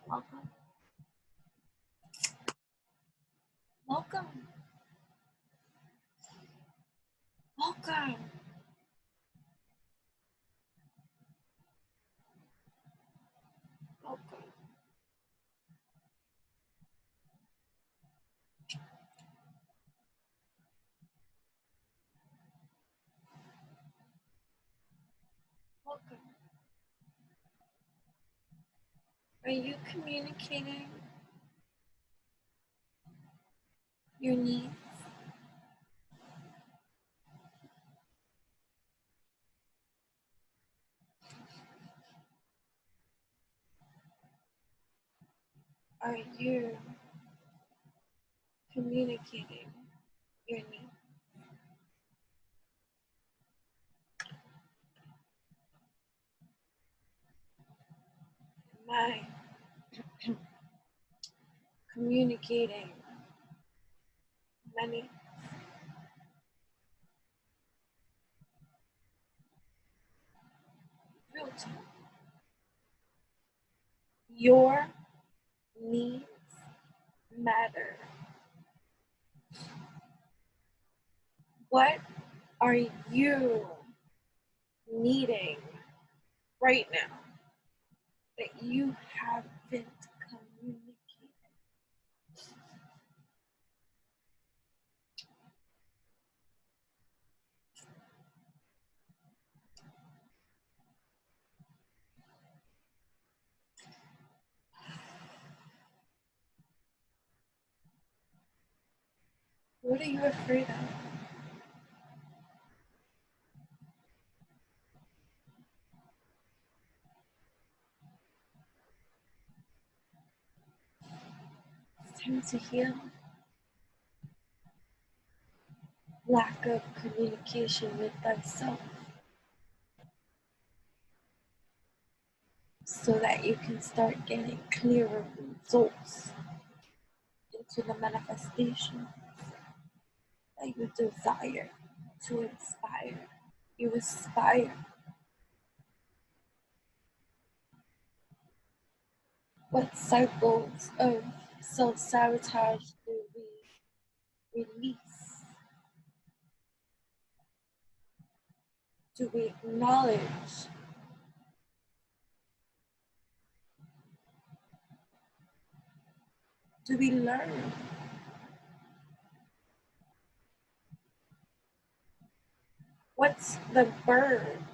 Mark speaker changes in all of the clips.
Speaker 1: Welcome. Welcome. Welcome. Welcome. Welcome. Are you communicating your needs? Are you communicating your needs? Am I communicating many? Real talk. Your needs matter. What are you needing right now that you haven't communicated? What are you afraid of? It's time to heal. Lack of communication with thyself so that you can start getting clearer results into the manifestation that you desire to inspire. You aspire. What cycles of self-sabotage do we release? Do we acknowledge? Do we learn? What's the burn?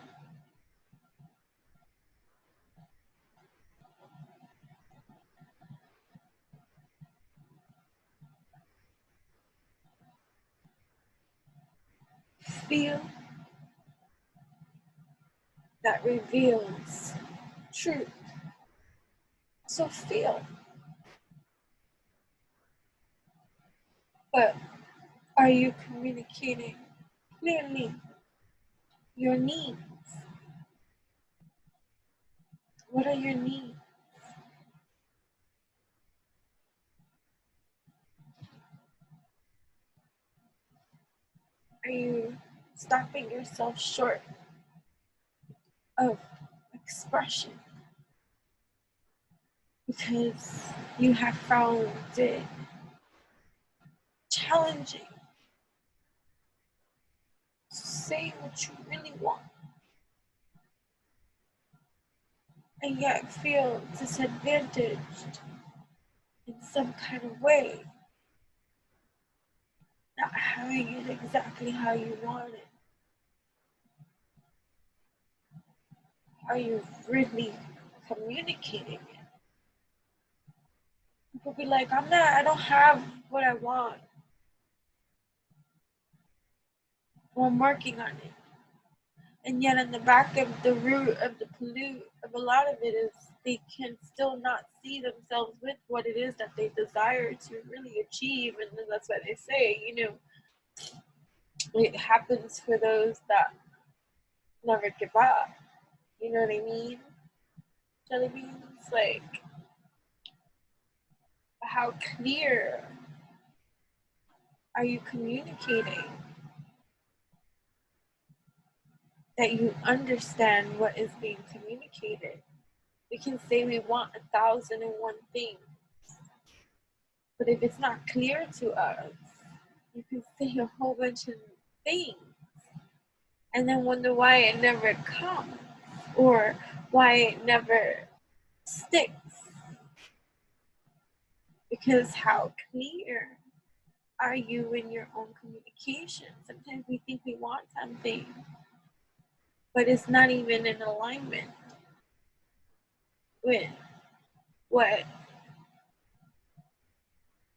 Speaker 1: Feel that reveals truth. So feel. But are you communicating clearly your needs? What are your needs? Are you stopping yourself short of expression because you have found it challenging to say what you really want and yet feel disadvantaged in some kind of way, not having it exactly how you want it? Are you really communicating it? People be like, I don't have what I want. Well, I'm working on it. And yet in the back of the root of the pollute of a lot of it is they can still not see themselves with what it is that they desire to really achieve. And then that's why they say, it happens for those that never give up. You know what I mean? Jelly beans? Like, how clear are you communicating that you understand what is being communicated? We can say we want 1,001 things, but if it's not clear to us, you can say a whole bunch of things and then wonder why it never comes or why it never sticks. Because how clear are you in your own communication? Sometimes we think we want something, but it's not even in alignment with what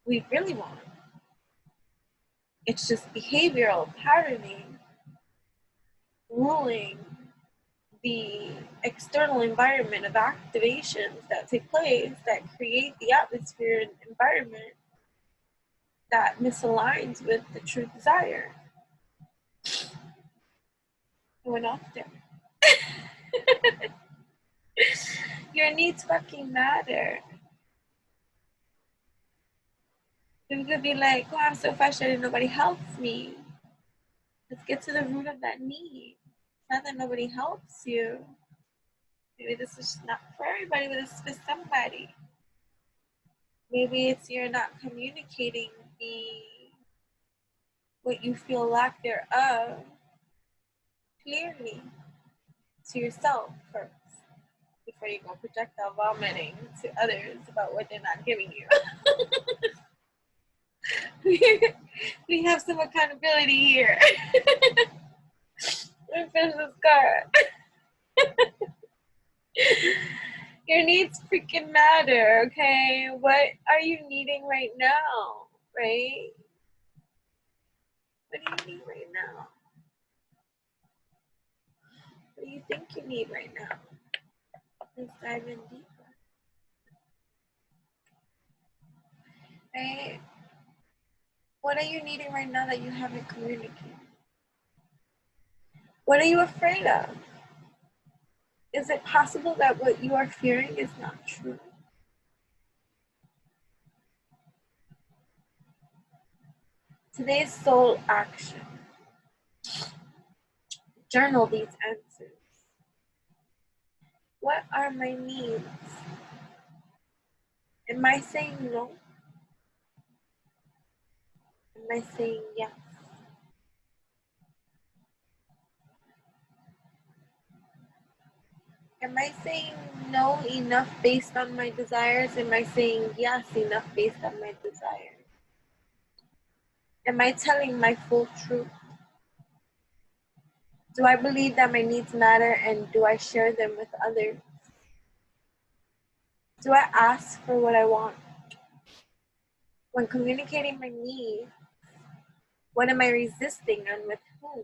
Speaker 1: we really want. It's just behavioral patterning ruling the external environment of activations that take place that create the atmosphere and environment that misaligns with the true desire. I went off there. Your needs fucking matter. You could be like, oh, I'm so frustrated, nobody helps me. Let's get to the root of that need. It's not that nobody helps you. Maybe this is not for everybody, but it's for somebody. Maybe it's you're not communicating the what you feel lack thereof clearly to yourself first before you go projectile vomiting to others about what they're not giving you. We have some accountability here. Let me finish this card. Your needs freaking matter, okay? What are you needing right now, right? What do you need right now? What do you think you need right now? Let's dive in deeper. Right? What are you needing right now that you haven't communicated? What are you afraid of? Is it possible that what you are fearing is not true? Today's soul action. Journal these answers. What are my needs? Am I saying no? Am I saying yes? Am I saying no enough based on my desires? Am I saying yes enough based on my desires? Am I telling my full truth? Do I believe that my needs matter, and do I share them with others? Do I ask for what I want? When communicating my needs, what am I resisting and with whom?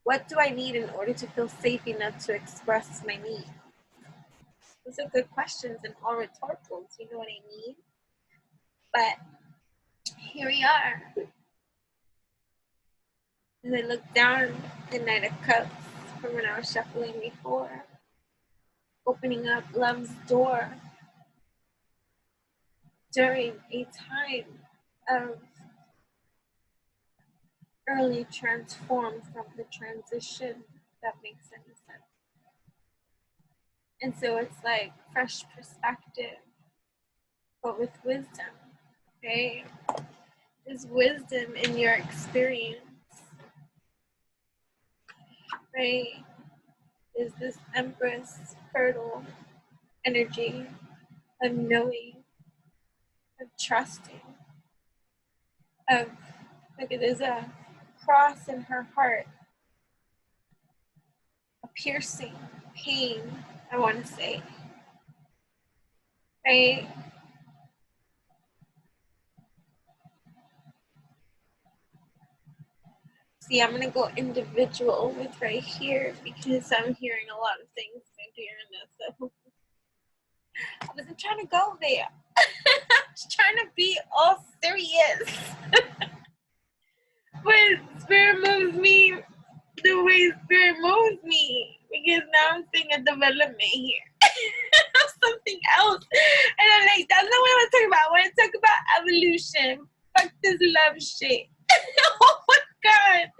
Speaker 1: What do I need in order to feel safe enough to express my needs? Those are good questions and all rhetoricals, you know what I mean? But here we are. As I look down the Knight of Cups from when I was shuffling before, opening up love's door during a time of early transform from the transition, if that makes any sense. And so it's like fresh perspective, but with wisdom, okay? There's wisdom in your experience, right? Is this Empress fertile energy of knowing, of trusting, of, look, there's a cross in her heart, a piercing pain, I want to say, right? See, I'm gonna go individual with right here because I'm hearing a lot of things during this. So I wasn't trying to go there. I was trying to be all serious. But Spirit moves me the way Spirit moves me, because now I'm seeing a development here. Something else. And I'm like, that's not what I want to talk about. I want to talk about evolution. Fuck this love shit. Oh my God.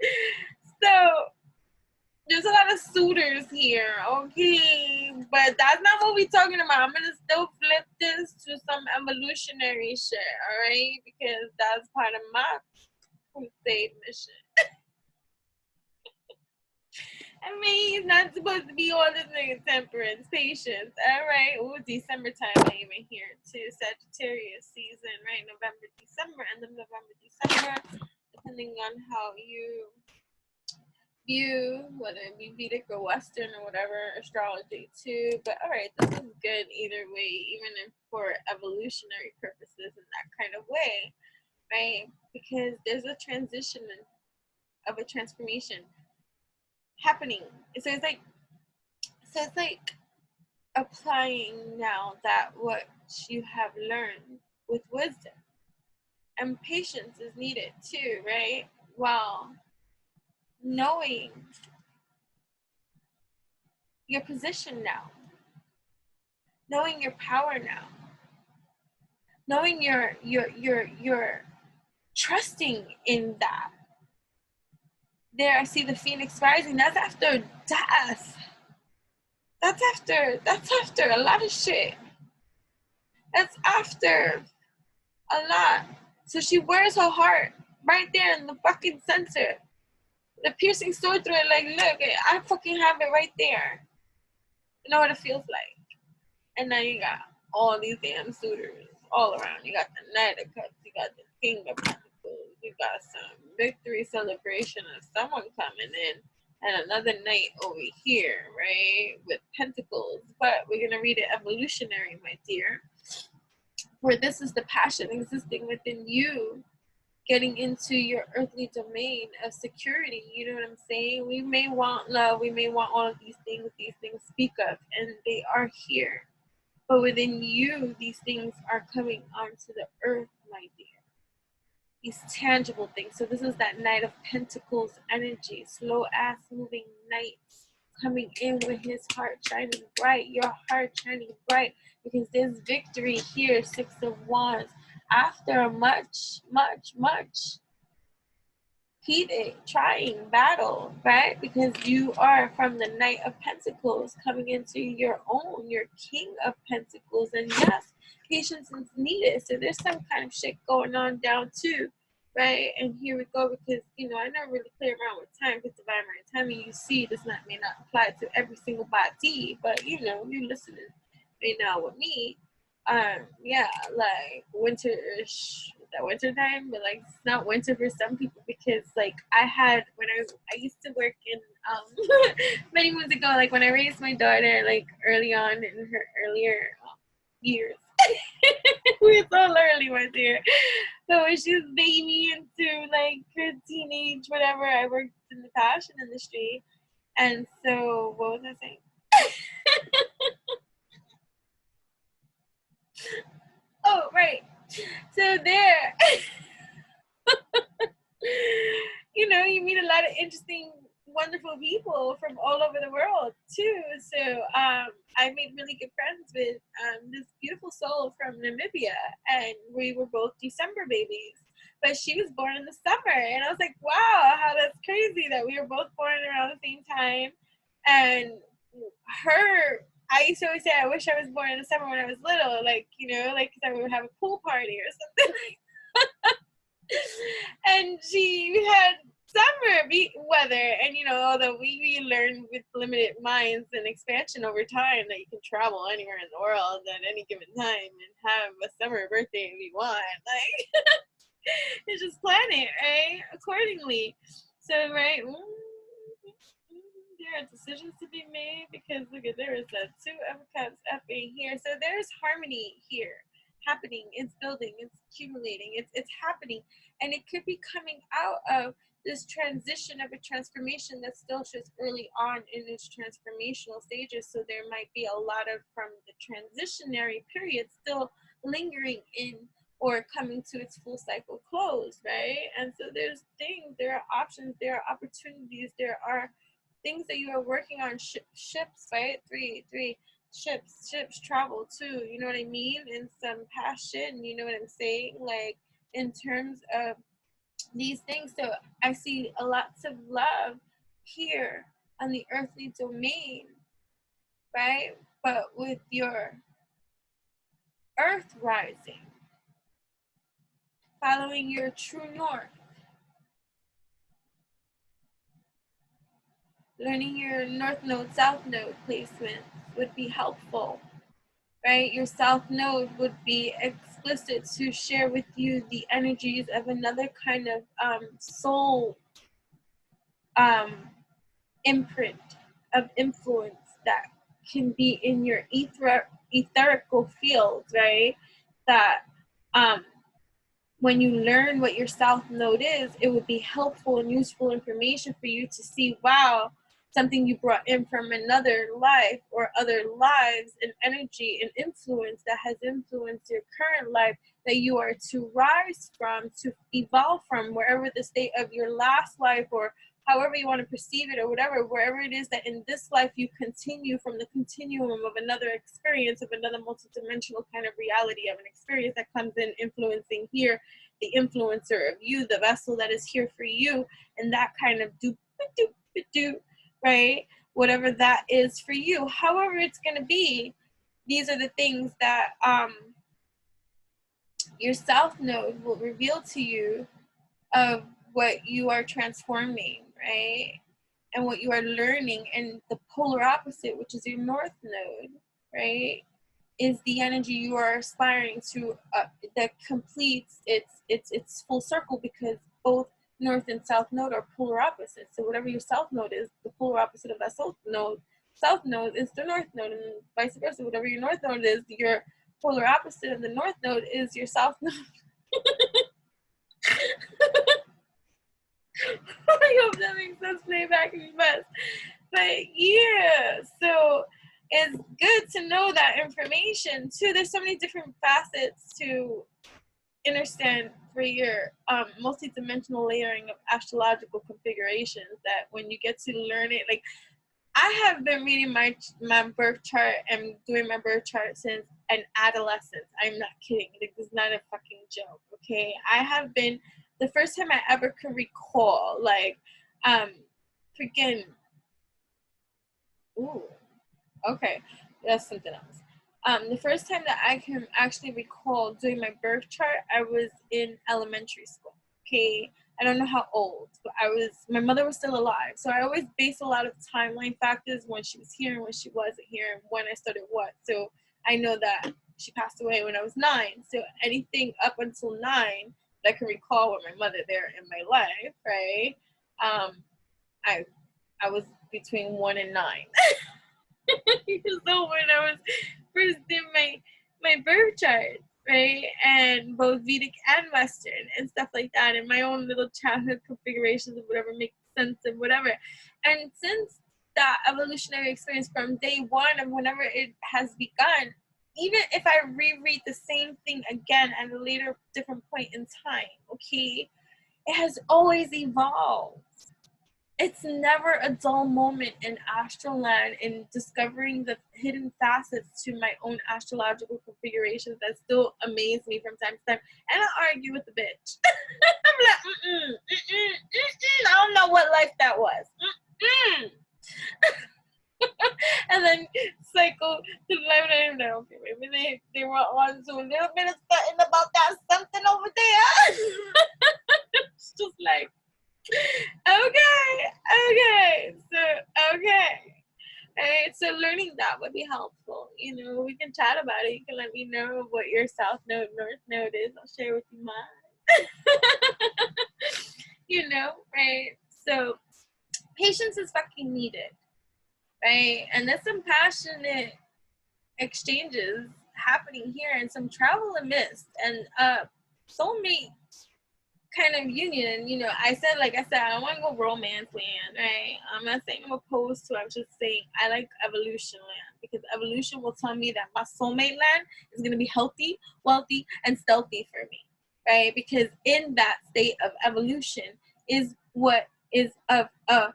Speaker 1: So there's a lot of suitors here, okay? But that's not what we're talking about. I'm gonna still flip this to some evolutionary shit, alright? Because that's part of my crusade mission. I mean, he's not supposed to be all this nigga temperance, patience. Alright. Ooh, December time I even here too. Sagittarius season, right? November, December, end of November, December, depending on how you view, whether it be Vedic or Western or whatever, astrology too. But all right, this is good either way, even if for evolutionary purposes in that kind of way, right? Because there's a transition of a transformation happening. So it's like applying now that what you have learned with wisdom, and patience is needed too, right? While knowing your position now, knowing your power now, knowing you're trusting in that. There I see the phoenix rising. That's after death. That's after a lot of shit. That's after a lot. So she wears her heart right there in the fucking center. The piercing sword through it, like, look, I fucking have it right there. You know what it feels like. And now you got all these damn suitors all around. You got the Knight of Cups, you got the King of Pentacles, you got some victory celebration of someone coming in, and another knight over here, right, with pentacles. But we're gonna read it evolutionary, my dear. Where this is the passion existing within you, getting into your earthly domain of security. You know what I'm saying? We may want love, we may want all of these things speak of, and they are here. But within you, these things are coming onto the earth, my dear. These tangible things. So this is that Knight of Pentacles energy, slow ass moving knight coming in with his heart shining bright, your heart shining bright, because there's victory here. Six of Wands. After a much heated, trying battle, right? Because you are from the Knight of Pentacles coming into your own, your King of Pentacles. And yes, patience is needed. So there's some kind of shit going on down too, right? And here we go, because, you know, I never really play around with time, because divine right timing, you see, may not apply to every single body, but, you know, you listening right now with me. Yeah, like winter-ish, that winter time, but like it's not winter for some people, because like I used to work in many months ago, like when I raised my daughter, like early on in her earlier years. We're so early, my dear. So when she was baby into like her teenage, whatever, I worked in the fashion industry. And so what was I saying? Oh, right. So there, you know, you meet a lot of interesting, wonderful people from all over the world too. So I made really good friends with this beautiful soul from Namibia, and we were both December babies. But she was born in the summer, and I was like, wow, how that's crazy that we were both born around the same time. And I used to always say, I wish I was born in the summer when I was little, like, you know, like, because I would have a pool party or something. And she had summer weather, and you know, although we learn with limited minds and expansion over time that you can travel anywhere in the world at any given time and have a summer birthday if you want, like it's just plan it, right, accordingly. So right, there are decisions to be made, because look at, there is that 2 of cups effing here. So there's harmony here happening. It's building, it's accumulating, it's happening, and it could be coming out of this transition of a transformation that's still just early on in its transformational stages. So there might be a lot of, from the transitionary period, still lingering in or coming to its full cycle close, right? And so there's things, there are options, there are opportunities, there are things that you are working on. Ships, right? Three ships travel too, you know what I mean? And some passion, you know what I'm saying? Like in terms of these things. So I see a lots of love here on the earthly domain, right? But with your earth rising, following your true north, learning your north node, south node placement would be helpful, right? Your south node would be explicit to share with you the energies of another kind of soul imprint of influence that can be in your etherical field, right? That when you learn what your south node is, it would be helpful and useful information for you to see, wow, something you brought in from another life or other lives, and energy and influence that has influenced your current life, that you are to rise from, to evolve from, wherever the state of your last life, or however you want to perceive it, or whatever, wherever it is that in this life you continue from the continuum of another experience, of another multidimensional kind of reality, of an experience that comes in influencing here, the influencer of you, the vessel that is here for you, and that kind of do, right? Whatever that is for you, however it's going to be, these are the things that your south node will reveal to you of what you are transforming, right? And what you are learning. And the polar opposite, which is your north node, right, is the energy you are aspiring to, that completes its full circle, because both north and south node are polar opposites. So whatever your south node is, the polar opposite of that south node is the north node, and vice versa. Whatever your north node is, your polar opposite of the north node is your south node. that makes sense. Playback is best. But yeah, so it's good to know that information too. There's so many different facets to understand for your multi-dimensional layering of astrological configurations, that when you get to learn it, like I have been reading my birth chart and doing my birth chart since an adolescent. I'm not kidding. Like, this is not a fucking joke, okay? I have been, the first time I ever could recall, like, freaking, ooh, okay, that's something else. The first time that I can actually recall doing my birth chart, I was in elementary school, okay? I don't know how old, but my mother was still alive. So I always base a lot of timeline factors, when she was here and when she wasn't here and when I started what. So I know that she passed away when I was 9. So anything up until 9 that I can recall with my mother there in my life, right? I was between 1 and 9. So when I was first in my birth chart, right, and both Vedic and Western and stuff like that, and my own little childhood configurations of whatever makes sense and whatever. And since that evolutionary experience from day one and whenever it has begun, even if I reread the same thing again at a later different point in time, okay, it has always evolved. It's never a dull moment in astral land in discovering the hidden facets to my own astrological configurations that still amaze me from time to time. And I argue with the bitch. I'm like, I don't know what life that was. And then cycle to the life and I'm like, okay, maybe they were on to a little bit of something about that something over there. It's just like, okay, alright, so learning that would be helpful. You know, we can chat about it. You can let me know what your south node, north node is. I'll share with you mine. You know, right? So patience is fucking needed, right? And there's some passionate exchanges happening here and some travel amidst and soulmate kind of union. You know, I said, I don't want to go romance land, right? I'm not saying I'm opposed to it. I'm just saying I like evolution land, because evolution will tell me that my soulmate land is going to be healthy, wealthy, and stealthy for me, right? Because in that state of evolution is what is of a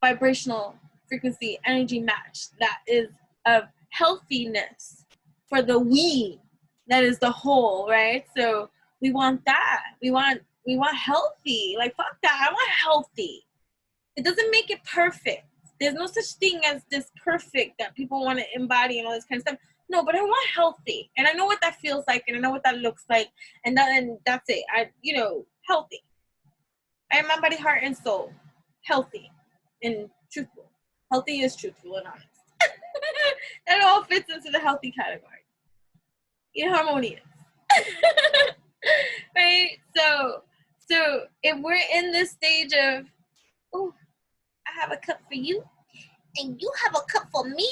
Speaker 1: vibrational frequency energy match that is of healthiness for the we, that is the whole, right? So we want that. We want healthy. Like, fuck that. I want healthy. It doesn't make it perfect. There's no such thing as this perfect that people want to embody and all this kind of stuff. No, but I want healthy. And I know what that feels like, and I know what that looks like. And that's it. Healthy. I am my body, heart, and soul. Healthy and truthful. Healthy is truthful and honest. That all fits into the healthy category. Harmonious. Right? So if we're in this stage of, oh, I have a cup for you, and you have a cup for me,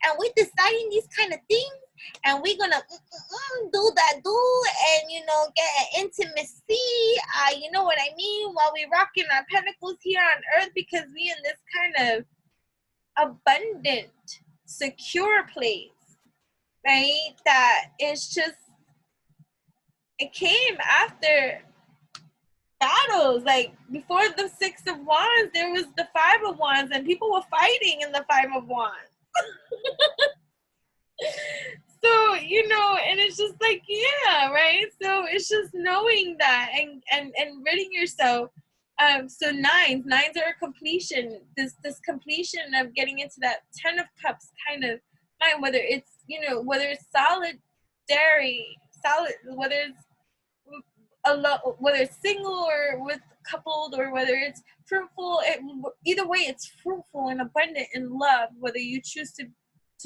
Speaker 1: and we're deciding these kind of things, and we're gonna do that, and get an intimacy, you know what I mean, while we rocking our pentacles here on earth, because we in this kind of abundant, secure place, right? That it's just, it came after battles. Like, before the 6 of Wands, there was the 5 of Wands, and people were fighting in the 5 of Wands. So, and it's just like, yeah, right? So it's just knowing that and ridding yourself. So nines are a completion. This completion of getting into that 10 of Cups kind of mind, whether it's, whether it's whether it's whether it's single or with coupled, or whether it's fruitful, either way, it's fruitful and abundant in love, whether you choose to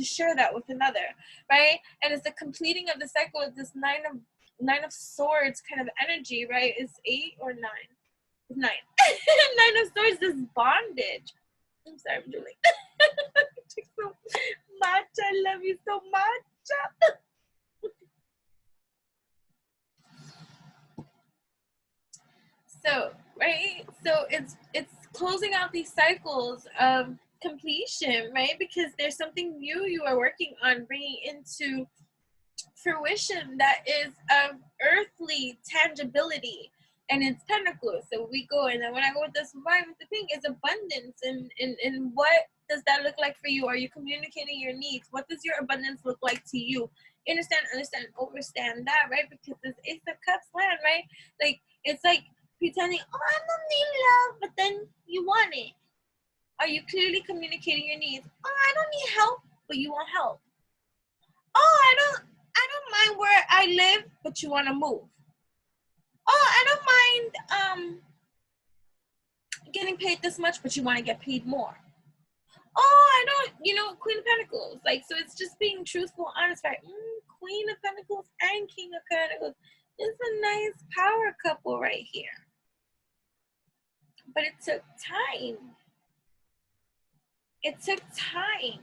Speaker 1: share that with another, right? And it's the completing of the cycle of this nine of swords kind of energy, right? Is 8 or 9? It's 9. 9 of swords is bondage. I'm sorry, I'm drooling. So much. I love you so much. So, right? So it's closing out these cycles of completion, right? Because there's something new you are working on bringing into fruition that is of earthly tangibility, and it's pentacles. So we go, and then when I go with this vibe with the pink, it's abundance. And what does that look like for you? Are you communicating your needs? What does your abundance look like to you? Understand, overstand that, right? Because this Ace of Cups land, right? Like, it's like pretending, oh, I don't need love, but then you want it. Are you clearly communicating your needs? Oh, I don't need help, but you want help. Oh, I don't mind where I live, but you want to move. Oh, I don't mind getting paid this much, but you want to get paid more. Oh, I don't, Queen of Pentacles. Like, so it's just being truthful, honest, right? Queen of Pentacles and King of Pentacles. It's a nice power couple right here. But it took time. It took time,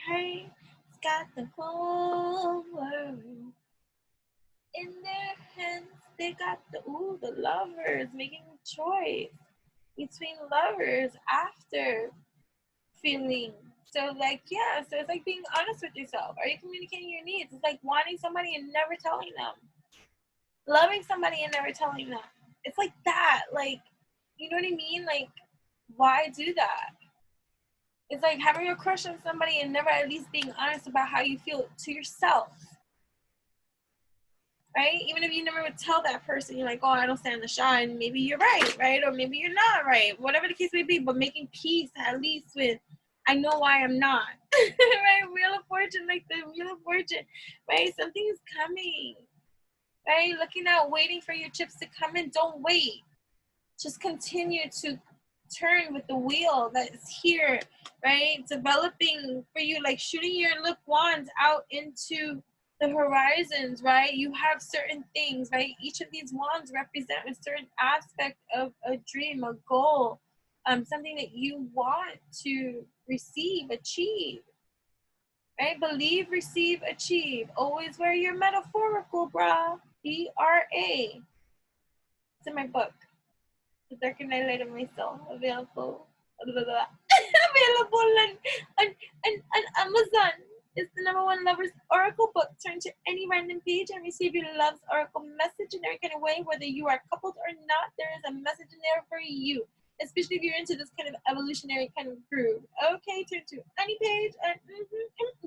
Speaker 1: right? It's got the whole world in their hands. They got the lovers making a choice between lovers after feeling. So like, yeah, so it's like being honest with yourself. Are you communicating your needs? It's like wanting somebody and never telling them. Loving somebody and never telling them. It's like that. Like, you know what I mean? Like, why do that? It's like having a crush on somebody and never at least being honest about how you feel to yourself. Right? Even if you never would tell that person, you're like, oh, I don't stand the shine. Maybe you're right? Or maybe you're not right. Whatever the case may be, but making peace at least with, I know why I'm not. Right? Wheel of Fortune, like the Wheel of Fortune. Right? Something is coming. Right? Looking out, waiting for your chips to come in. Don't wait. Just continue to turn with the wheel that is here. Right? Developing for you, like shooting your lip wands out into the horizons, right? You have certain things, right? Each of these wands represent a certain aspect of a dream, a goal, something that you want to receive, achieve, right? Believe, receive, achieve. Always wear your metaphorical bra, B-R-A. It's in my book, The Dark and Light of My Soul, available on Amazon. It's the #1 Lovers Oracle book. Turn to any random page and receive your love's oracle message in every kind of way. Whether you are coupled or not, there is a message in there for you. Especially if you're into this kind of evolutionary kind of groove. Okay, turn to any page and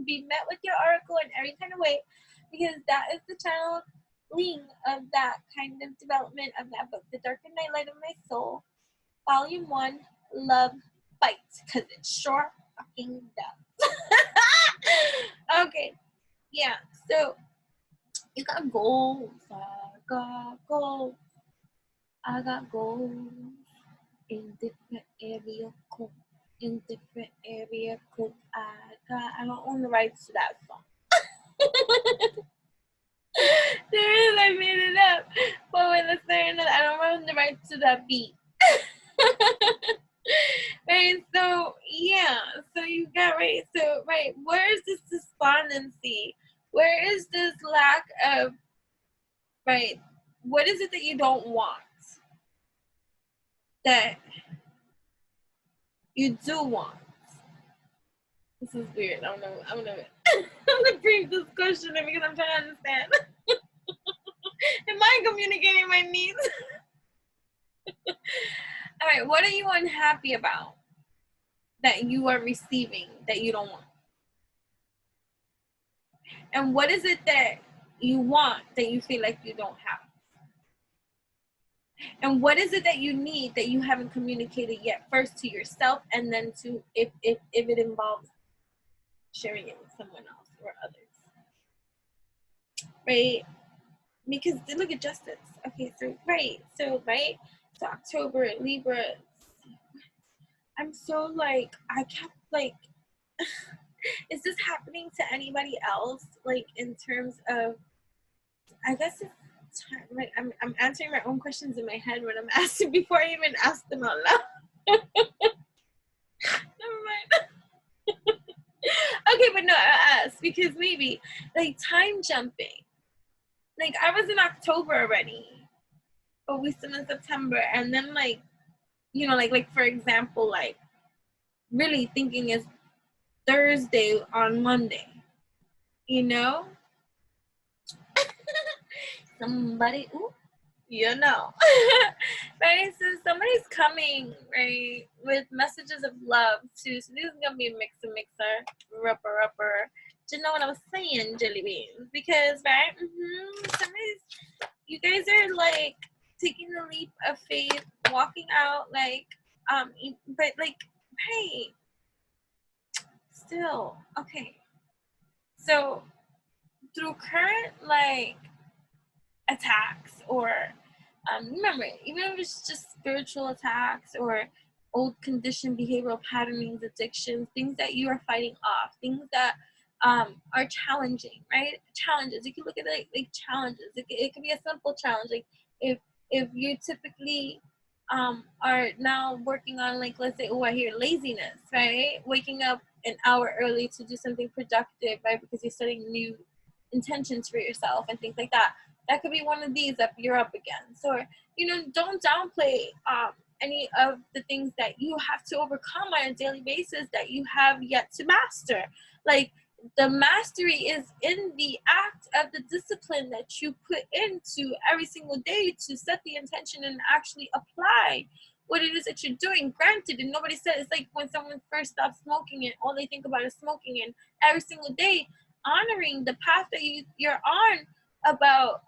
Speaker 1: be met with your oracle in every kind of way. Because that is the channeling of that kind of development of that book. The Dark and Light of My Soul. Volume 1, Love Bites. Because it sure fucking does. Okay, yeah, so you got goals. I got goals in different area code. In different area code. I don't own the rights to that song. There is, I made it up. But when it's there, I don't own the rights to that beat. Right, so yeah, so you got right, where is this despondency? Where is this lack of, right, what is it that you don't want that you do want? This is weird. I'm gonna bring this question in because I'm trying to understand. Am I communicating my needs? All right, what are you unhappy about that you are receiving that you don't want? And what is it that you want that you feel like you don't have? And what is it that you need that you haven't communicated yet? First to yourself, and then to if it involves sharing it with someone else or others. Right? Because look at justice. Okay, so so October, Libra. I'm so like, I kept like, is this happening to anybody else? Like in terms of, I guess it's time, like I'm answering my own questions in my head when I'm asking before I even ask them out loud. Never mind. Okay, but no, I asked because maybe like time jumping. Like I was in October already, but we still in September, and then like you know, like for example, like really thinking is Thursday on Monday, you know? Somebody, ooh, you know. Right? So somebody's coming, right, with messages of love too. So this is gonna be a mixer, rupper. Do you know what I was saying, jelly beans? Because right, you guys are like taking the leap of faith, walking out like, but like, hey, still okay. So through current like attacks or remember, even if it's just spiritual attacks or old conditioned behavioral patternings, addictions, things that you are fighting off, things that are challenging, right? Challenges. You can look at it like challenges. It could be a simple challenge, like if you typically are now working on, like, let's say, oh, I hear laziness, right? Waking up an hour early to do something productive, right? Because you're setting new intentions for yourself and things like that. That could be one of these that you're up against. Or, you know, don't downplay any of the things that you have to overcome on a daily basis that you have yet to master. Like, the mastery is in the act of the discipline that you put into every single day to set the intention and actually apply what it is that you're doing. Granted, and nobody said, it's like when someone first stops smoking and all they think about is smoking, and every single day honoring the path that you're on about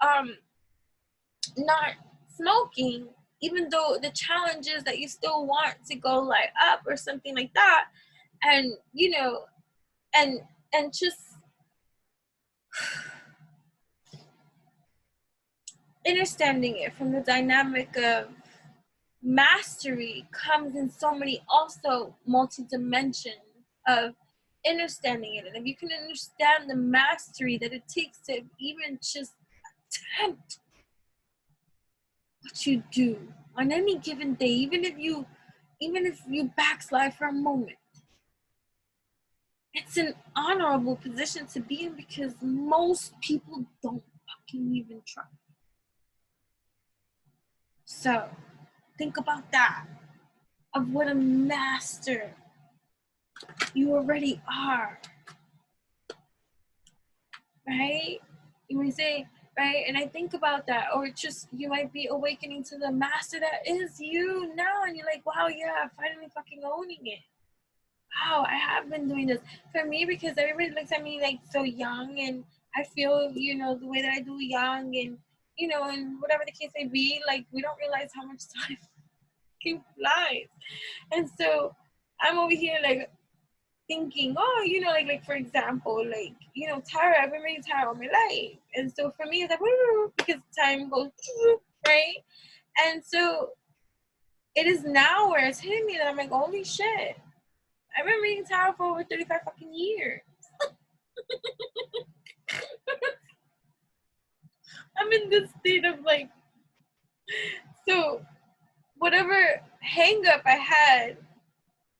Speaker 1: not smoking, even though the challenge is that you still want to go like up or something like that, and you know, and just understanding it from the dynamic of mastery comes in so many also multi-dimensions of understanding it. And if you can understand the mastery that it takes to even just attempt what you do on any given day, even if you backslide for a moment, it's an honorable position to be in because most people don't fucking even try. So think about that, of what a master you already are, right? You may say, right? And I think about that, or just you might be awakening to the master that is you now, and you're like, wow, yeah, finally fucking owning it. Wow, I have been doing this. For me, because everybody looks at me like so young, and I feel, you know, the way that I do young, and you know, and whatever the case may be, like, we don't realize how much time fucking flies. And so I'm over here like thinking, oh, you know, like for example, like, you know, Tara, I've been reading Tara all my life. And so for me, it's like, woo, because time goes, right? And so it is now where it's hitting me that I'm like, holy shit, I've been reading Tara for over 35 fucking years. I'm in this state of like, so whatever hang up I had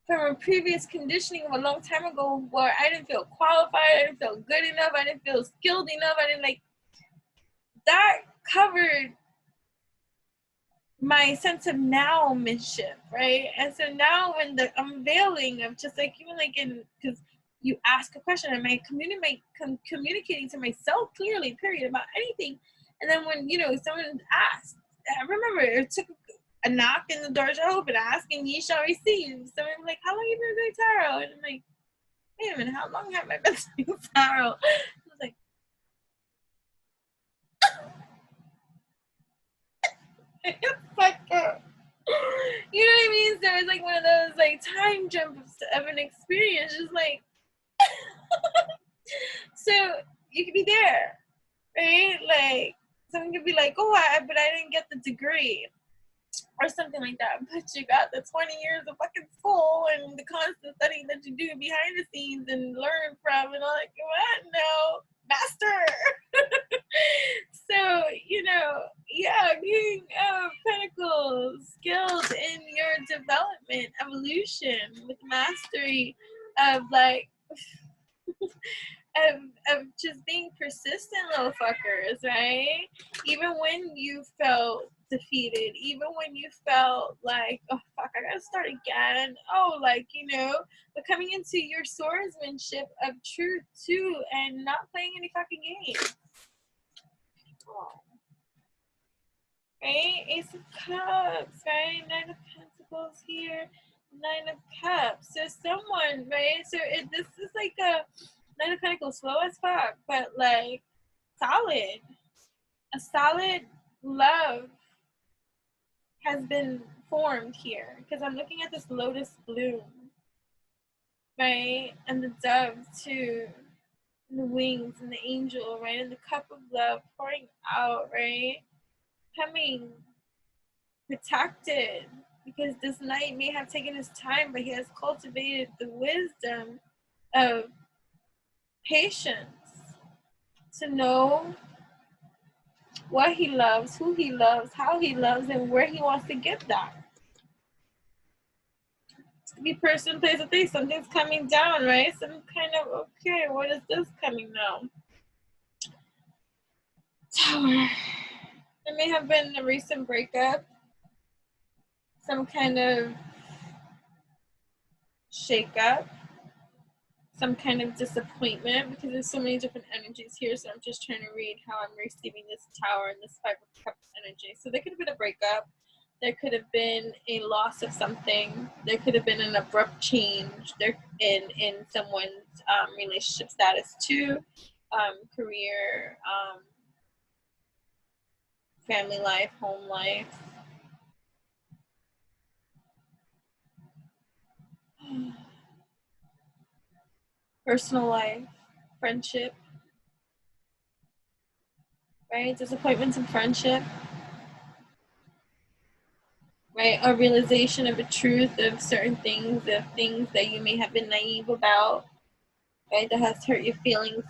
Speaker 1: from a previous conditioning of a long time ago where I didn't feel qualified, I didn't feel good enough, I didn't feel skilled enough, I didn't like, that covered my sense of now-manship, right? And so now when the unveiling of just like, even like in, because you ask a question, am I communicating to myself clearly, period, about anything? And then when, you know, someone asked, I remember it took a knock and the door shall open, asking ye shall receive. So I'm like, how long have you been doing tarot? And I'm like, wait a minute, how long have I been doing tarot? I was like, it's like, you know what I mean? So it's like one of those like time jumps of an experience, just like, so you could be there, right? Like someone could be like, oh, but I didn't get the degree or something like that, but you got the 20 years of fucking school and the constant studying that you do behind the scenes and learn from and all that. What? No, master. So, you know, yeah, King of Pentacles, skills in your development, evolution with mastery of like of just being persistent little fuckers, right? Even when you felt defeated, even when you felt like, oh fuck, I gotta start again. Oh, like, you know, but coming into your swordsmanship of truth too and not playing any fucking games. Oh. Right? Ace of Cups, right? Nine of Pentacles here, Nine of Cups. So someone, right? So this is like a Nine of Pentacles, slow as fuck, but like solid. A solid love has been formed here because I'm looking at this lotus bloom, right? And the dove too, and the wings and the angel, right? And the cup of love pouring out, right? Coming protected because this knight may have taken his time, but he has cultivated the wisdom of patience to know what he loves, who he loves, how he loves, and where he wants to get that. To be person, place, or thing, something's coming down, right? Some kind of, okay, what is this coming down? Tower. There may have been a recent breakup, some kind of shakeup, some kind of disappointment, because there's so many different energies here. So I'm just trying to read how I'm receiving this Tower and this Five of Cups energy. So there could have been a breakup. There could have been a loss of something. There could have been an abrupt change there in someone's relationship status too, career, family life, home life. Personal life, friendship, right? Disappointments in friendship, right? A realization of a truth of certain things, of things that you may have been naive about, right? That has hurt your feelings,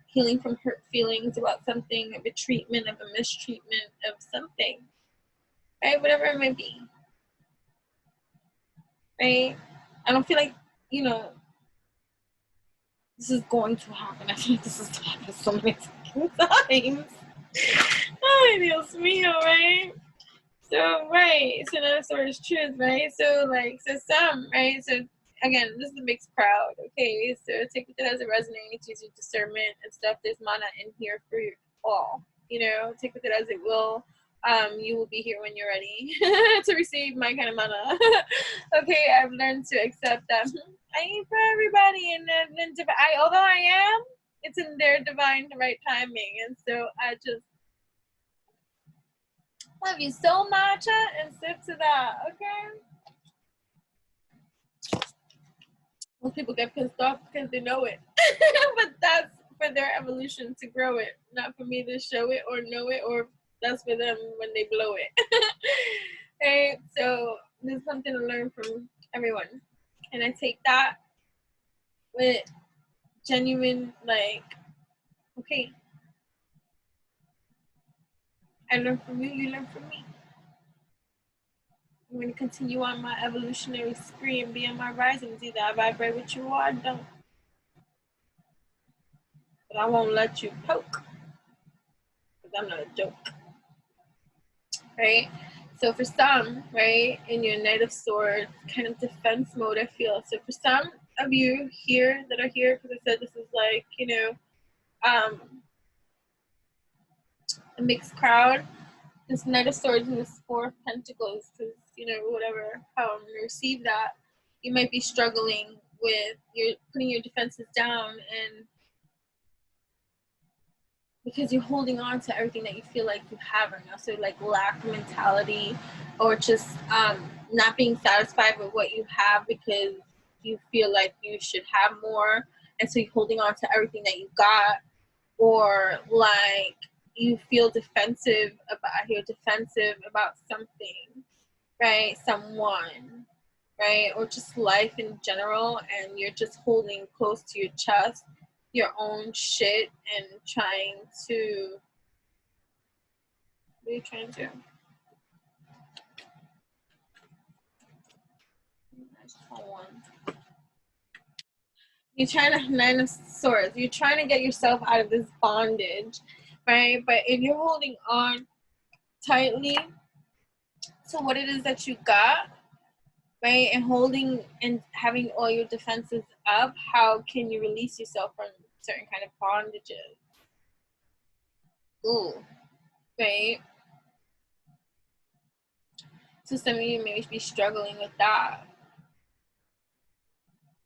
Speaker 1: healing from hurt feelings about something, of a treatment, of a mistreatment of something, right? Whatever it may be, right? I don't feel like, you know, this is going to happen. I feel like this has happened so many times. Ay, Dios mío, right? So, right. So, another story is truth, right? So, like, so some, right? So, again, this is a mixed crowd, okay? So, take it as it resonates, use your discernment and stuff. There's mana in here for you all, you know? Take it as it will. You will be here when you're ready to receive my kind of mana. Okay, I've learned to accept that I ain't for everybody, and then although I am, it's in their divine right timing, and so I just love you so much and sip to that, okay? Most people get pissed off because they know it, but that's for their evolution to grow it, not for me to show it or know it, or that's for them when they blow it. Okay, so there's something to learn from everyone, and I take that with genuine, like, okay, I learn from you, you learn from me. I'm going to continue on my evolutionary spree and be on my rising. Either I vibrate with you or I don't. But I won't let you poke, because I'm not a joke. Right? So for some, right, in your Knight of Swords kind of defense mode, I feel. So for some of you here that are here, because I said this is like, you know, a mixed crowd, this Knight of Swords and this Four of Pentacles, because, you know, whatever, how I'm going to receive that, you might be struggling with your putting your defenses down, and because you're holding on to everything that you feel like you have right now. So like lack mentality, or just not being satisfied with what you have because you feel like you should have more, and so you're holding on to everything that you got, or like you feel defensive about something, right? Someone, right? Or just life in general, and you're just holding close to your chest your own shit and trying to, what are you trying to do? I just want one. You're trying to, Nine of Swords, you're trying to get yourself out of this bondage, right? But if you're holding on tightly to what it is that you got, right, and holding and having all your defenses up, how can you release yourself from certain kind of bondages? Ooh, right? So some of you may be struggling with that.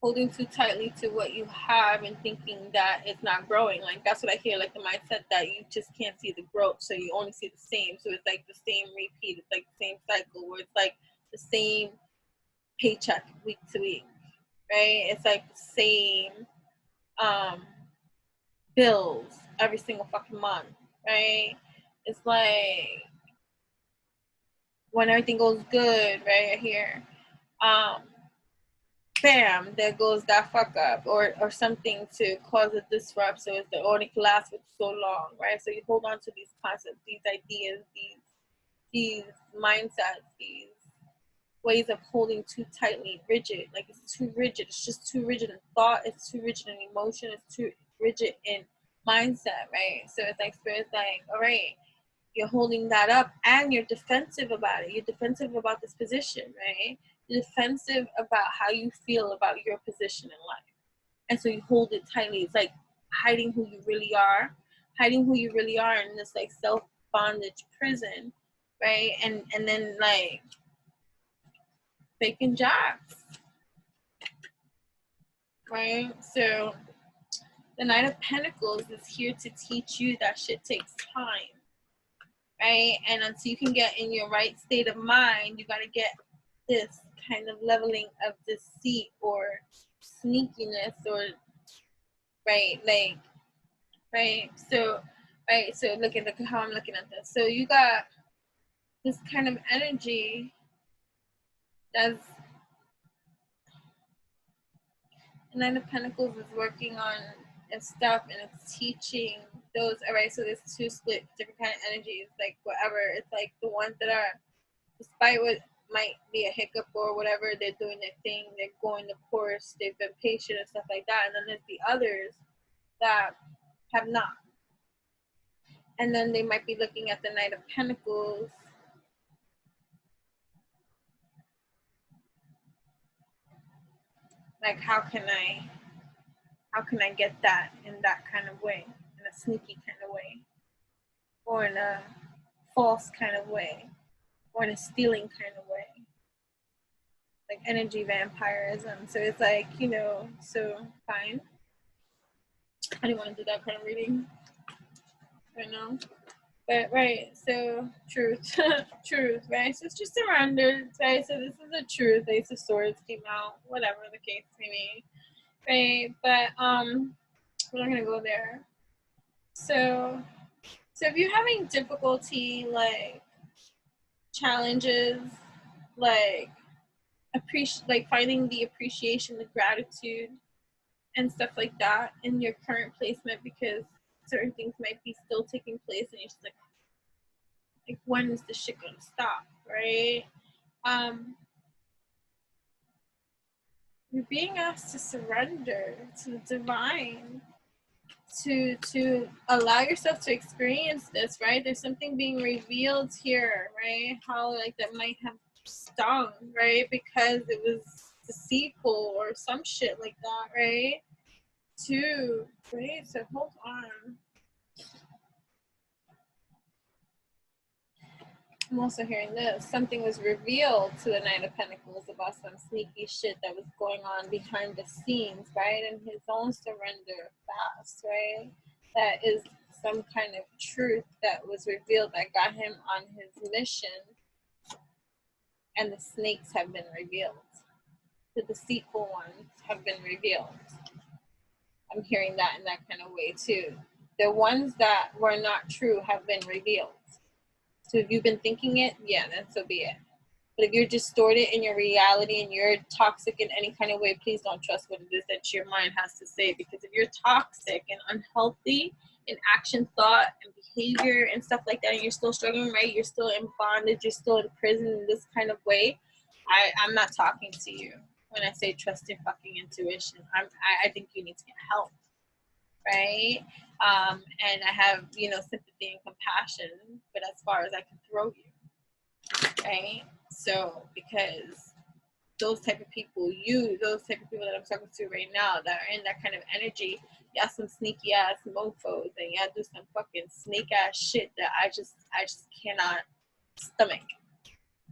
Speaker 1: Holding too tightly to what you have and thinking that it's not growing. Like that's what I hear, like the mindset that you just can't see the growth, so you only see the same. So it's like the same repeat, it's like the same cycle where it's like the same paycheck week to week, right? It's like the same bills every single fucking month, right? It's like when everything goes good, right here, bam, there goes that fuck up or something to cause a disrupt so it's the only can last for so long, right? So you hold on to these concepts, these ideas, these mindsets, these ways of holding too tightly, rigid. Like it's too rigid. It's just too rigid in thought. It's too rigid in emotion. It's too rigid in mindset, right? So it's like spirit's like, all right, you're holding that up and you're defensive about it. You're defensive about this position, right? You're defensive about how you feel about your position in life. And so you hold it tightly. It's like hiding who you really are, hiding who you really are in this like self bondage prison, right? And then like faking jobs, right? So the Knight of Pentacles is here to teach you that shit takes time, right? And until you can get in your right state of mind, you got to get this kind of leveling of deceit or sneakiness or, right, like, right? So, right, so look at how I'm looking at this. So you got this kind of energy that's, the Nine of Pentacles is working on and stuff and it's teaching those, all right, so there's two split different kind of energies, like whatever, it's like the ones that are, despite what might be a hiccup or whatever, they're doing their thing, they're going the course, they've been patient and stuff like that, and then there's the others that have not. And then they might be looking at the Knight of Pentacles like, how can I get that in that kind of way, in a sneaky kind of way, or in a false kind of way, or in a stealing kind of way, like energy vampirism. So it's like, you know, so fine. I didn't want to do that kind of reading right now. But right, so truth, truth, right? So it's just surrendered, right? So this is the truth. Ace of Swords came out, whatever the case may be, right? But we're not gonna go there. So if you're having difficulty, like challenges, like like finding the appreciation, the gratitude, and stuff like that in your current placement, because certain things might be still taking place, and you're just like when is this shit gonna stop, right? You're being asked to surrender to the divine, to allow yourself to experience this, right? There's something being revealed here, right? How like that might have stung, right? Because it was deceitful or some shit like that, right? Too, right? So hold on. I'm also hearing this. Something was revealed to the Knight of Pentacles about some sneaky shit that was going on behind the scenes, right? And his own surrender fast, right? That is some kind of truth that was revealed that got him on his mission. And the snakes have been revealed. The deceitful ones have been revealed. I'm hearing that in that kind of way too. The ones that were not true have been revealed. So if you've been thinking it, yeah, then so be it. But if you're distorted in your reality and you're toxic in any kind of way, please don't trust what it is that your mind has to say. Because if you're toxic and unhealthy in action, thought, and behavior and stuff like that, and you're still struggling, right? You're still in bondage, you're still in prison in this kind of way, I'm not talking to you. when I say trust your fucking intuition. I think you need to get help, right? And I have, sympathy and compassion, but as far as I can throw you, right? So, because those type of people, those type of people that I'm talking to right now that are in that kind of energy, y'all some sneaky ass mofos, and y'all do some fucking snake ass shit that I just cannot stomach.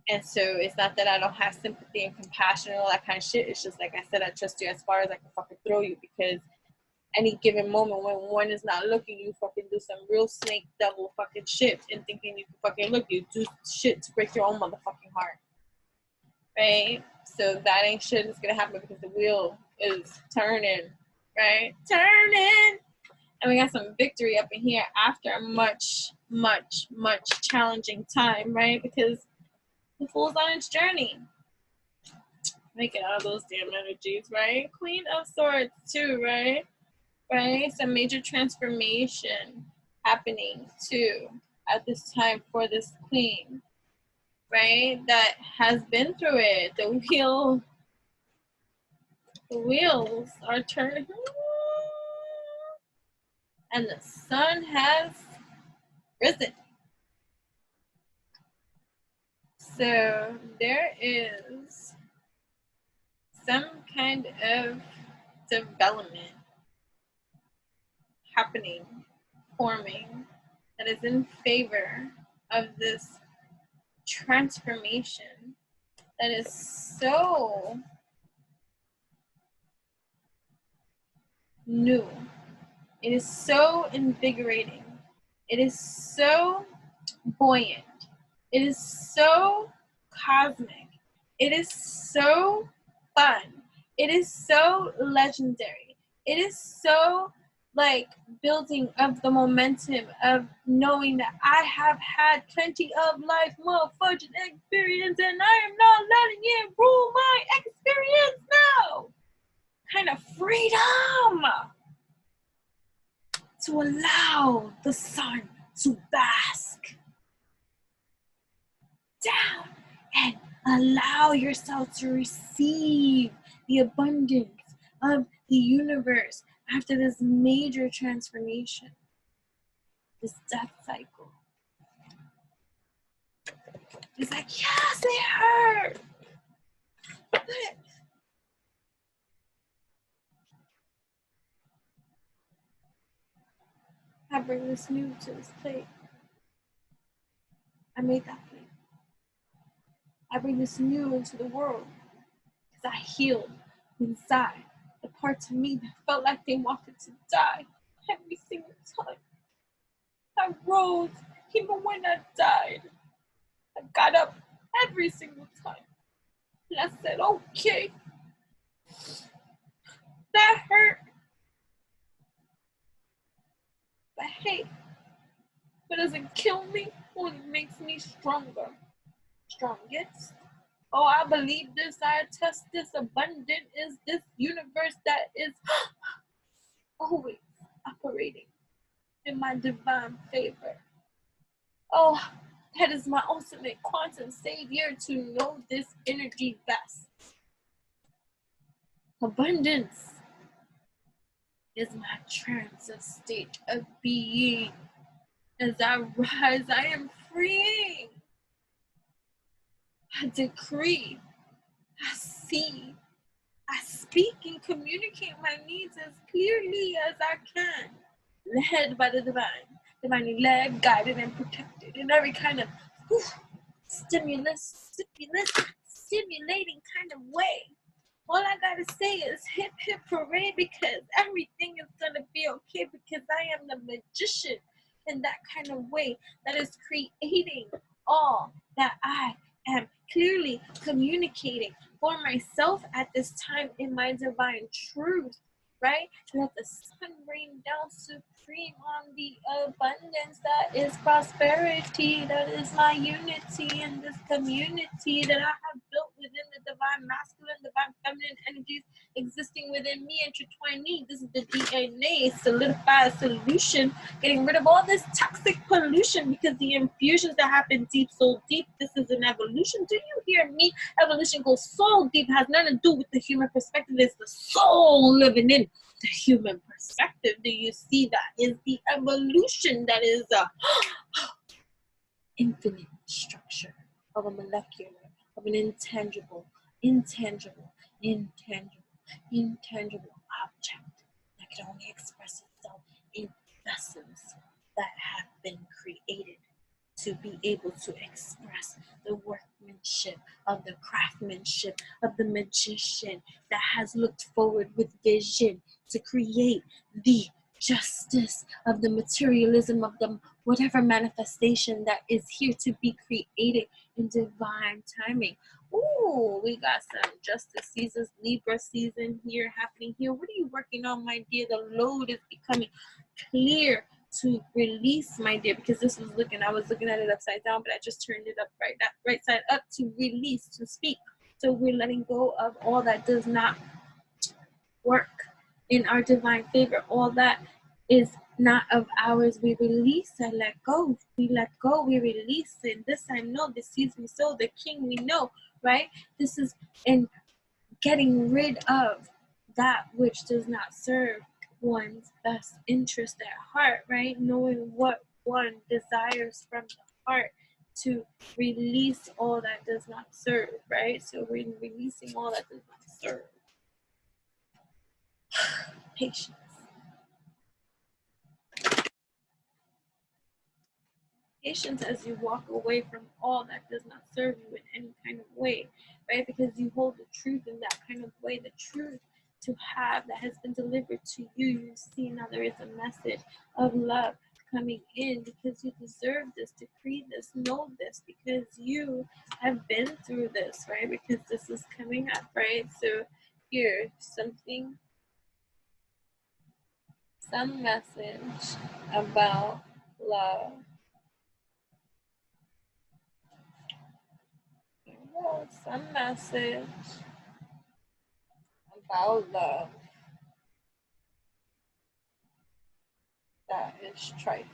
Speaker 1: And so it's not that I don't have sympathy and compassion and all that kind of shit. It's just like I said, I trust you as far as I can fucking throw you, because any given moment when one is not looking, you fucking do some real snake devil fucking shit and thinking you can fucking look. You do shit to break your own motherfucking heart. Right? So that ain't shit that's gonna happen because the wheel is turning. Right? Turning! And we got some victory up in here after a much, much, much challenging time, right? Because the fool's on its journey. Make it out of those damn energies, right? Queen of Swords too, right? Right? Some major transformation happening too at this time for this queen, right? That has been through it. The wheels are turning, and the sun has risen. So there is some kind of development happening, forming, that is in favor of this transformation that is so new. It is so invigorating. It is so buoyant. It is so cosmic. It is so fun. It is so legendary. It is so like building of the momentum of knowing that I have had plenty of life motherfucking experience and I am not letting it rule my experience now. Kind of freedom to allow the sun to bask down and allow yourself to receive the abundance of the universe after this major transformation, this death cycle. It's like, yes, it hurt. But I bring this new to this plate. I made that plate. I bring this new into the world because I healed inside the parts of me that felt like they wanted to die every single time. I rose even when I died. I got up every single time. And I said, okay, that hurt. But hey, what doesn't kill me only makes me stronger. Strongest. Oh, I believe this, I attest this, abundant is this universe that is always operating in my divine favor. Oh, that is my ultimate quantum savior to know this energy best. Abundance is my transit state of being. As I rise, I am freeing. I decree, I see, I speak and communicate my needs as clearly as I can. Led by the divine, divinely led, guided, and protected in every kind of stimulating kind of way. All I gotta say is hip hip hooray, because everything is gonna be okay, because I am the magician in that kind of way that is creating all that I am clearly communicating for myself at this time in my divine truth, right? Let the sun rain down supreme on the abundance that is prosperity, that is my unity in this community that I have built within the divine masculine, divine feminine energies existing within me, intertwine me. This is the DNA solidified solution, getting rid of all this toxic pollution, because the infusions that happen deep, so deep, this is an evolution. Do you hear me? Evolution goes so deep, has nothing to do with the human perspective. It's the soul living in the human perspective. Do you see that? Is the evolution that is a infinite structure of a molecular, of an intangible object that can only express itself in vessels that have been created to be able to express the workmanship of the craftsmanship of the magician that has looked forward with vision to create the justice of the materialism of the whatever manifestation that is here to be created in divine timing. Ooh, we got some justice seasons, Libra season here happening here. What are you working on, my dear? The load is becoming clear to release, my dear, because this was I was looking at it upside down, but I just turned it up right side up to release, to speak. So we're letting go of all that does not work in our divine favor, all that is not of ours. We release, I let go, we let go, we release. And this I know, this sees me so, the king we know, right? This is in getting rid of that which does not serve one's best interest at heart, right? Knowing what one desires from the heart to release all that does not serve, right? So we're releasing all that does not serve. Patience. Patience as you walk away from all that does not serve you in any kind of way, right? Because you hold the truth in that kind of way, the truth to have that has been delivered to you. You see now there is a message of love coming in because you deserve this, decree this, know this, because you have been through this, right? Because this is coming up, right? So here, some message about love. Some message about love that is trifling.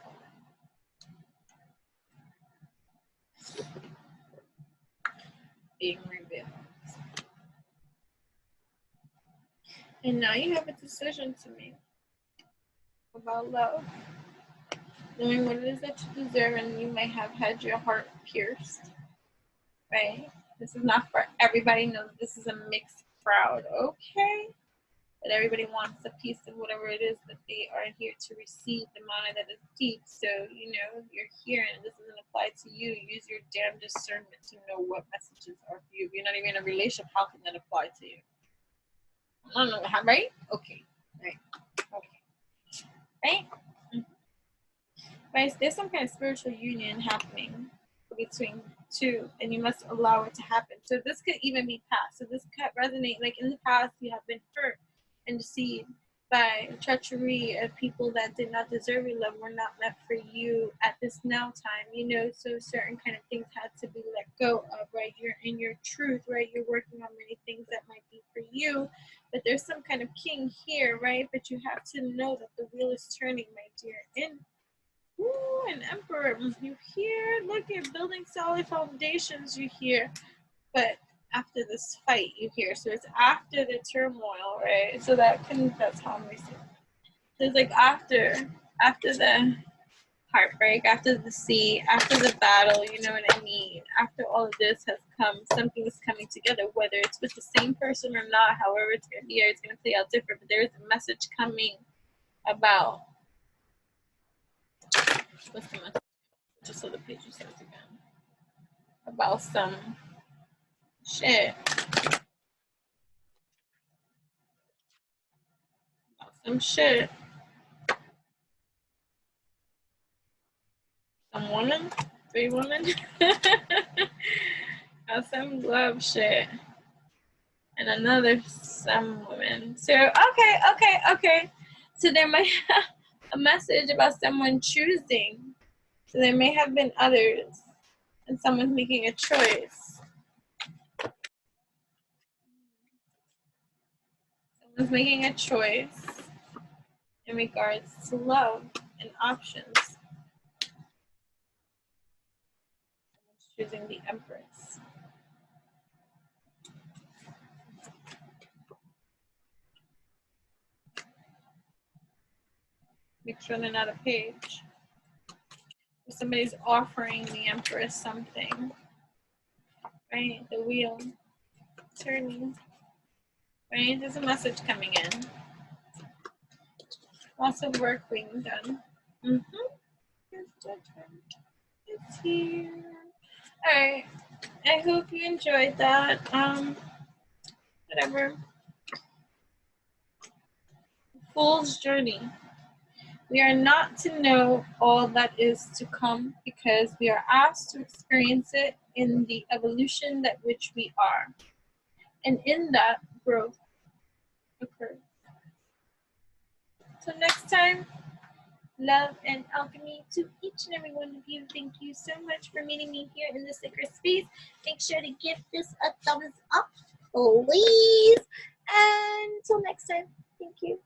Speaker 1: Being revealed. And now you have a decision to make about love. Knowing what it is that you deserve, and you may have had your heart pierced, right? This is not for everybody. No, this is a mixed crowd, okay? But everybody wants a piece of whatever it is that they are here to receive, the mana that is deep. So, you know, you're here and this doesn't apply to you. Use your damn discernment to know what messages are for you. If you're not even in a relationship, how can that apply to you? I don't know, right? Okay, right, okay, right? Right, so there's some kind of spiritual union happening between two, and you must allow it to happen. So this could even be past. So this could resonate, like in the past, you have been hurt and deceived by treachery of people that did not deserve your love, were not meant for you at this now time, you know. So certain kind of things had to be let go of, right? You're in your truth, right? You're working on many things that might be for you, but there's some kind of king here, right? But you have to know that the wheel is turning, my dear. And ooh, an emperor, you hear, look at building solid foundations, you hear, but after this fight, you hear, so it's after the turmoil, right? So that's how I'm receiving. So it's like after the heartbreak, after the sea, after the battle, you know what I mean? After all of this has come, something is coming together, whether it's with the same person or not, however it's going to be, or it's going to play out different, but there is a message coming about, what's the message? Just so the page starts again. About some shit. About some shit. Some woman? 3 women? Some love shit. And another some women. So, okay. So there might have a message about someone choosing. So there may have been others. And someone's making a choice. was making a choice in regards to love and options. Someone's choosing the Empress. Make sure they're not a page. If somebody's offering the Empress something, right? The wheel turning, right? There's a message coming in. Lots of work being done. It's judgment. It's here. All right. I hope you enjoyed that. Whatever. Fool's journey. We are not to know all that is to come because we are asked to experience it in the evolution that which we are. And in that, growth occurs. So next time, love and alchemy to each and every one of you. Thank you so much for meeting me here in the sacred space. Make sure to give this a thumbs up, please. And until next time, thank you.